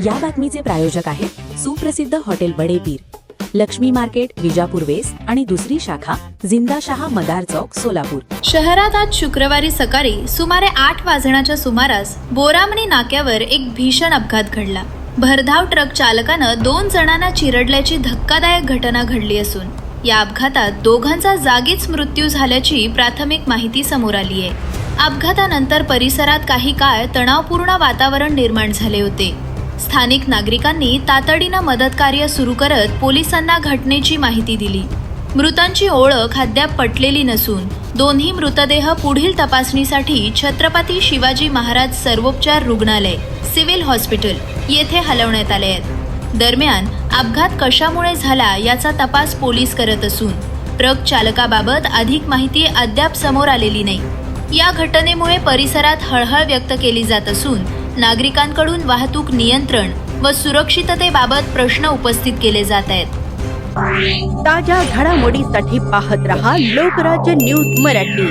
या बातमीचे प्रायोजक आहेत सुप्रसिद्ध हॉटेल बडे पीर, लक्ष्मी मार्केट, विजापूर वेस्ट आणि दुसरी शाखा जिंदाशहा मदार चौक, सोलापूर. शहरात आज शुक्रवारी सकाळी सुमारे 8 वाजण्याच्या सुमारास बोरामणी नाक्यावर एक भीषण अपघात घडला. भरधाव ट्रक चालकानं 2 जणांना चिरडल्याची धक्कादायक घटना घडली असून या अपघातात दोघांचा जागीच मृत्यू झाल्याची प्राथमिक माहिती समोर आली आहे. अपघातानंतर परिसरात काही काळ तणावपूर्ण वातावरण निर्माण झाले होते. स्थानिक नागरिकांनी तातडीनं मदत कार्य सुरू करत पोलिसांना घटनेची माहिती दिली. मृतांची ओळख अद्याप पटलेली नसून दोन्ही मृतदेह पुढील तपासणीसाठी छत्रपती शिवाजी महाराज सर्वोपचार रुग्णालय, सिव्हिल हॉस्पिटल येथे हलवण्यात आले आहेत. दरम्यान अपघात कशामुळे झाला याचा तपास पोलीस करत असून ट्रक चालकाबाबत अधिक माहिती अद्याप समोर आलेली नाही. या घटनेमुळे परिसरात हळहळ व्यक्त केली जात असून नागरिकांकडून वाहतूक नियंत्रण व सुरक्षिततेबाबत प्रश्न उपस्थित केले जात आहेत. ताज्या घडामोडीसाठी पाहत रहा लोकराज्य न्यूज मराठी.